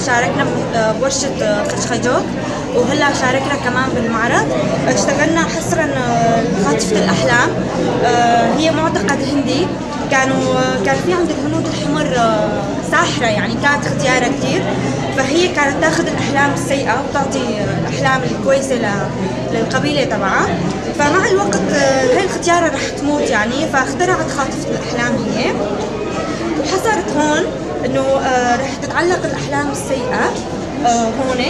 شاركنا بورشة خشخجوك، وهلا شاركنا كمان بالمعرض. اشتغلنا حصرا خاطفة الأحلام. هي معتقد هندي. كان في عند الهنود الحمر ساحرة، يعني كانت اختيارها كتير، فهي كانت تاخذ الأحلام السيئة وتعطي الأحلام الكويسة للقبيلة تبعها. فمع الوقت هي الختيارة رح تموت يعني، فاخترعت خاطفة الأحلام هي، وحصرت هون إنه رح تتعلق الأحلام السيئة هون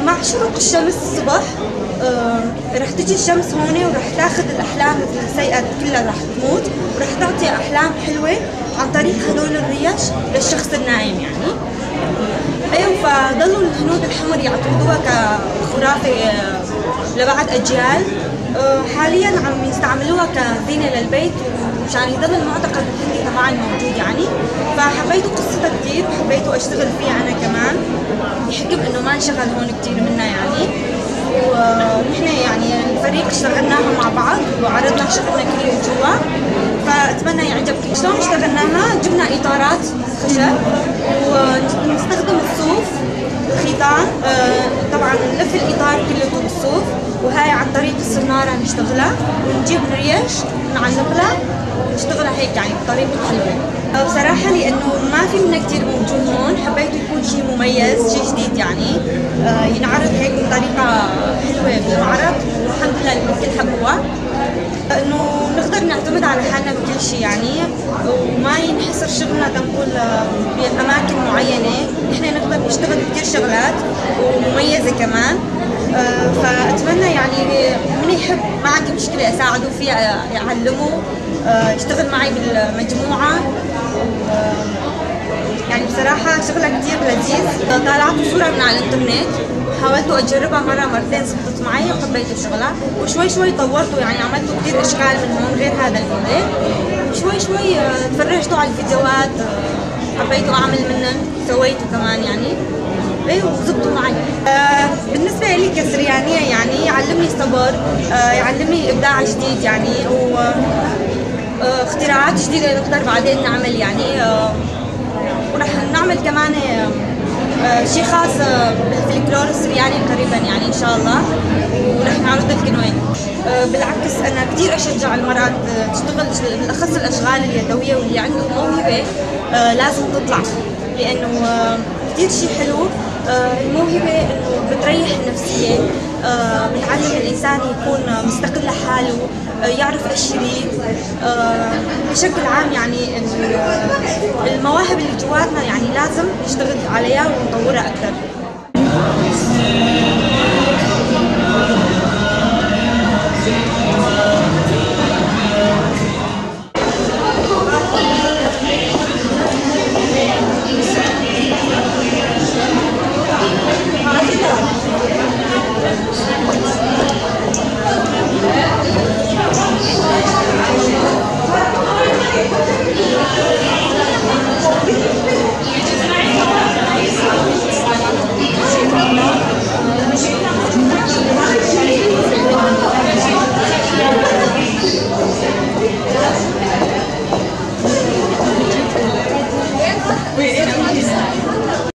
مع شروق الشمس الصبح. رح تجي الشمس هون ورح تاخذ الأحلام السيئة كلها، رح تموت ورح تعطي أحلام حلوة عن طريق هدول الريش للشخص النايم يعني. ايوه، فضلوا الهنود الحمر يعتقدوها كخرافة لبعد أجيال. حاليا عم يستعملوها كزينة للبيت مشان يضل المعتقد الهندي تبعنا موجود يعني. فحبيتوا قصتها كتير وحبيتوا اشتغل فيها انا كمان، بحكم انه ما انشغل هون كتير منها يعني. ونحن يعني الفريق اشتغلناها مع بعض وعرضنا شغلنا كله جوا، فاتمنى يعجبكم. شلون اشتغلناها؟ جبنا اطارات خشب ونستخدم الصوف الخيطان. طبعا نلف الاطار كله بالصوف، وهاي عن طريق الصناره نشتغلها، ونجيب ريش نعلقها ونشتغلها هيك يعني بطريقه حلوه. بصراحه لانه ما في منها كثير موجود هون، حبيت يكون شيء مميز، شيء جديد يعني، ينعرض هيك بطريقه حلوه بالمعرض، والحمد لله الكل حبوها. انه نقدر نعتمد على حالنا بكل شيء يعني، وما ينحصر شغلنا تنقول باماكن معينه. نحن نقدر نشتغل بكثير شغلات ومميزه كمان. فاتمنى يعني من يحب ما عندي مشكله اساعده فيها، يعلمه يشتغل معي بالمجموعه. يعني بصراحه شغلها كثير لذيذ. طالعت صوره من على الانترنت، حاولت اجربها مره مرتين، زبطت معي وحبيت شغلها، وشوي شوي طورته يعني، عملت كثير اشكال من هون غير هذا الموديل. شوي شوي تفرجتوا على الفيديوهات، حبيت اعمل منهم، سويته كمان يعني. ايه وزبطوا معي. بالنسبه لي كسريانيه يعني يعلمني الصبر، يعلمني ابداع جديد يعني، واختراعات جديده نقدر بعدين نعمل يعني. ورح نعمل كمان شيء خاص بالفلكلور السرياني قريبا يعني ان شاء الله، ورح نعرض لكم وين. بالعكس انا كثير اشجع المرأة تشتغل، بالاخص الاشغال اليدويه، واللي عنده موهبه لازم تطلع، لانه كثير شيء حلو. الموهبه انه بتريح النفسيه، بتعلم الانسان يكون مستقل لحاله، يعرف ايش يريد. بشكل عام يعني المواهب اللي جواتنا يعني لازم نشتغل عليها ونطورها اكثر.